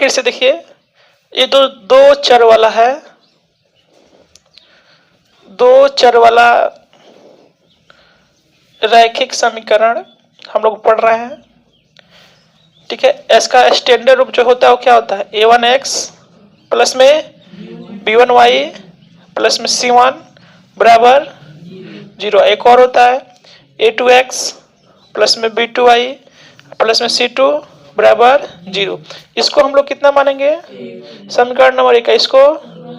फिर से देखिए, ये दो चर वाला है, दो चर वाला रैखिक समीकरण हम लोग पढ़ रहे हैं। ठीक है, इसका स्टैंडर्ड रूप जो होता है वो क्या होता है, a1x प्लस में b1y प्लस में c1 बराबर 0। एक और होता है a2x प्लस में b2y प्लस में c2 बराबर 0। इसको हम लोग कितना मानेंगे, समीकरण नंबर 1 है। इसको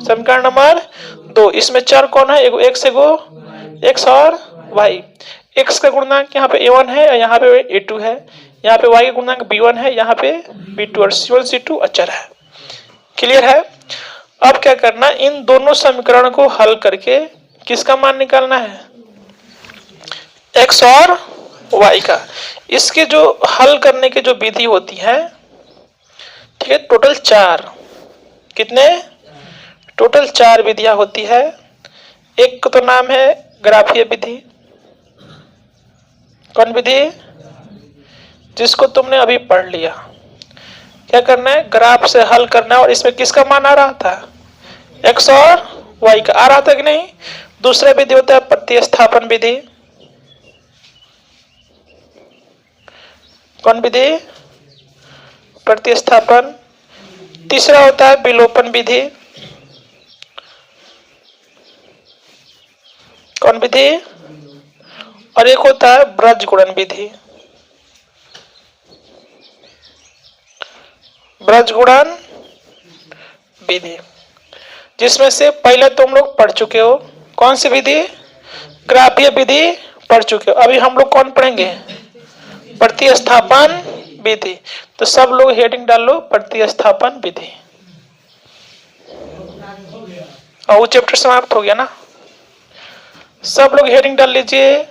समीकरण नंबर 2। इसमें चर कौन है, एगो x एगो x और y। x का गुणनांक यहाँ पे a1 है और यहाँ पे a2 है, यहाँ पे y का गुणनांक b1 है, यहाँ पे b2 और c1 c2 अचर है। क्लियर है। अब क्या करना, इन दोनों समीकरण को हल करके किसका मान निकालना है, x और y का। इसके जो हल करने की जो विधि होती है, ठीक है, टोटल 4, कितने, टोटल 4 विधियां होती है। एक तो नाम है ग्राफीय विधि। कौन विधि, जिसको तुमने अभी पढ़ लिया। क्या करना है, ग्राफ से हल करना है और इसमें किसका मान आ रहा था, x और y का आ रहा था कि नहीं। दूसरा विधि होता है प्रतिस्थापन विधि। कौन विधि, प्रतिस्थापन। तीसरा होता है विलोपन विधि। कौन विधि, और एक होता है ब्रजगुणन विधि। ब्रजगुणन विधि, जिसमें से पहले तुम लोग पढ़ चुके हो, कौन सी विधि, ग्राफीय विधि पढ़ चुके हो। अभी हम लोग कौन पढ़ेंगे, प्रतिस्थापन विधि। तो सब लोग हेडिंग डाल लो प्रतिस्थापन विधि, और वो चैप्टर समाप्त हो गया ना। सब लोग हेडिंग डाल लीजिए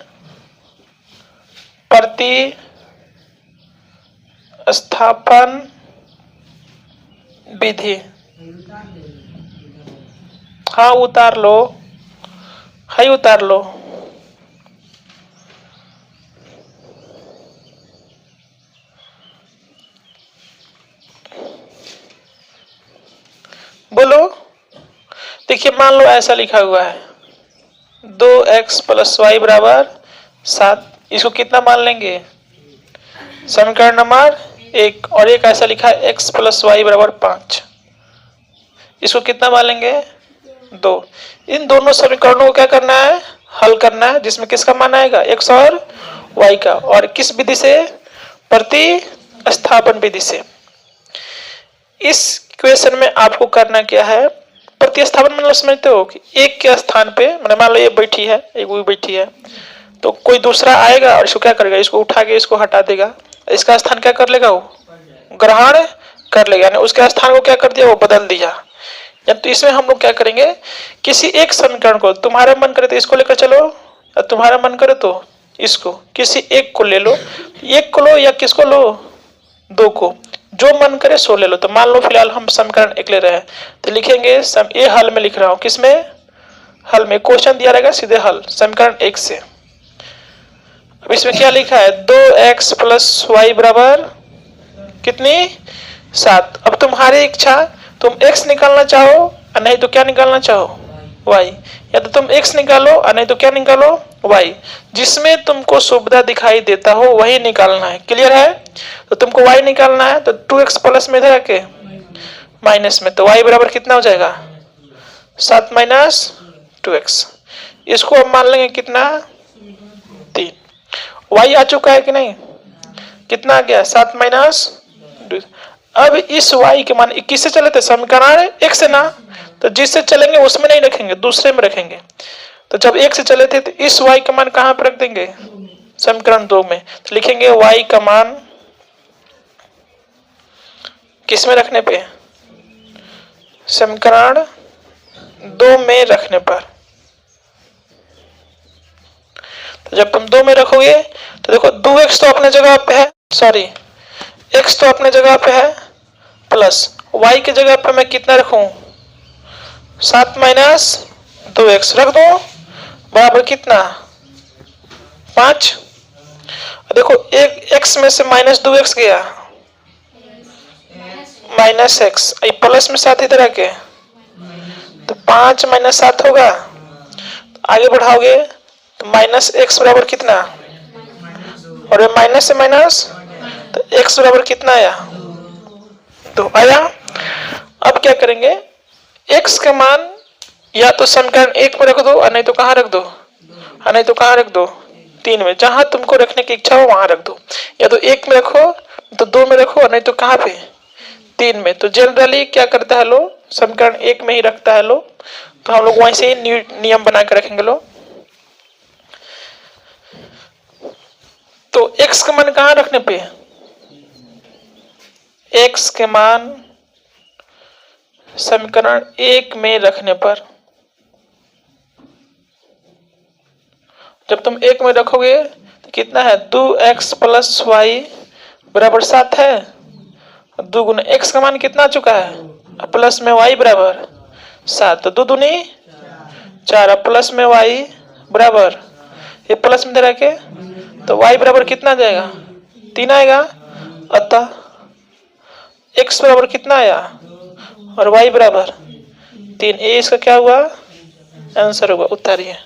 प्रतिस्थापन विधि। हाँ उतार लो, हाई उतार लो। बोलो। देखिए, मान लो ऐसा लिखा हुआ है 2x प्लस वाई बराबर 7। इसको कितना मान लेंगे, समीकरण नंबर 1। और एक ऐसा लिखा है x प्लस वाई बराबर 5। इसको कितना मान लेंगे, 2। इन दोनों समीकरणों को क्या करना है, हल करना है, जिसमें किसका मान आएगा, x और y का। और किस विधि से, प्रतिस्थापन विधि से। इस क्वेश्चन में आपको करना क्या है, प्रतिस्थापन मतलब समझते हो कि एक के स्थान पे, मतलब मान लो ये बैठी है, एक वो बैठी है, तो कोई दूसरा आएगा और इसको क्या करेगा, इसको उठा के इसको हटा देगा, इसका स्थान क्या कर लेगा, वो ग्रहण कर लेगा, यानी उसके स्थान को क्या कर दिया, वो बदल दिया। तो इसमें हम लोग क्या करेंगे, किसी एक समीकरण को, तुम्हारा मन करे तो इसको लेकर चलो, और तुम्हारा मन करे तो इसको, किसी एक को ले लो। एक को लो या किसको लो, 2 को, जो मन करे सो ले लो। तो मान लो फिलहाल हम समीकरण 1 ले रहे हैं, तो लिखेंगे ये हल में लिख रहा हूं, किसमें, हल में। क्वेश्चन दिया रहेगा सीधे हल समीकरण 1 से। अब इसमें क्या लिखा है, 2x प्लस वाई बराबर कितनी, 7। अब तुम्हारी इच्छा, तुम x निकालना चाहो और नहीं तो क्या निकालना चाहो, y। या तो तुम x निकालो और नहीं तो क्या निकालो, y। जिसमें तुमको सुविधा दिखाई देता हो वही निकालना है। क्लियर है। तो तुमको y निकालना है, तो 2x प्लस में इधर के माइनस में, तो y बराबर कितना हो जाएगा, 7 माइनस 2x। इसको अब मान लेंगे कितना, 3। y आ चुका है कि नहीं, कितना आ गया, 7 माइनस 2। अब इस y के मान किससे चले थे, समीकरण 1 से ना, तो जिससे चलेंगे उसमें नहीं रखेंगे, दूसरे में रखेंगे। तो जब 1 से चले थे तो इस y का मान कहां पर रख देंगे, समीकरण 2 में। तो लिखेंगे y का मान किस में रखने पे, समीकरण 2 में रखने पर। तो जब तुम 2 में रखोगे तो देखो 2x तो अपने जगह पे है, सॉरी x तो अपने जगह पे है, प्लस y की जगह पे मैं कितना रखूं, 7 माइनस 2x रख दो, बराबर कितना, 5। देखो एक x में से माइनस 2x गया, माइनस एक्स, प्लस में 7 इधर आके तो 5 माइनस 7 होगा। तो आगे बढ़ाओगे तो माइनस एक्स बराबर कितना, और ये माइनस से माइनस तो एक्स बराबर कितना आया, 2 आया। अब क्या करेंगे, एक्स का मान या तो समीकरण 1 में रख दो और नहीं तो कहाँ रख दो, और नहीं तो कहाँ रख दो, 3 में, जहां तुमको रखने की इच्छा हो वहां रख दो। या तो 1 में रखो तो 2 में रखो और नहीं तो कहाँ पे, 3 में। तो जनरली क्या करता है लो, समीकरण 1 में ही रखता है लो, तो हम लोग वैसे ही नियम बना के रखेंगे लो। तो x का मान कहाँ रखने पे, x के मान समीकरण 1 में रखने पर, जब तुम 1 में रखोगे तो कितना है, 2x प्लस वाई बराबर 7 है। 2 गुना x का मान कितना आ चुका है, प्लस में y बराबर 7, तो 2 दूनी 4, प्लस में y बराबर, ये प्लस में दे रखे तो y बराबर कितना आ जाएगा, 3 आएगा। अतः x बराबर कितना आया और y बराबर 3, ये इसका क्या हुआ, आंसर होगा, उत्तर ही है।